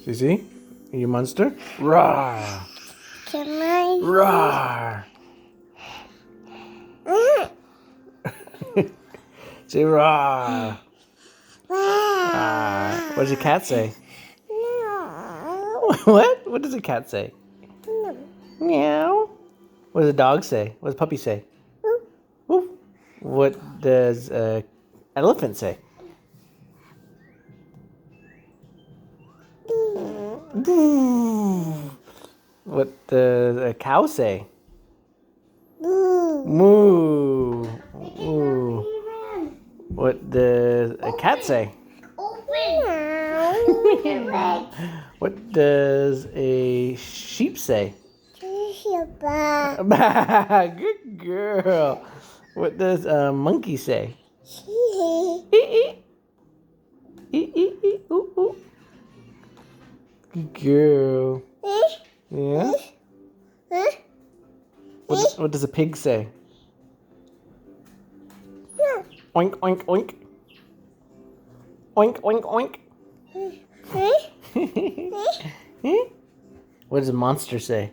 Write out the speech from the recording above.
Cici, are you a monster? Roar! Can I? Roar! Say roar! What does a cat say? No. What? What does a cat say? No. Meow. What does a dog say? What does a puppy say? Woof. What does an elephant say? Boo. What does a cow say? Boo. Moo. Moo. What does a cat say? What does a sheep say? Bah. Good girl. What does a monkey say? Ee, ee, ooh, ooh. Good girl. Yeah? What does a pig say? Oink, oink, oink. Oink, oink, oink. What does a monster say?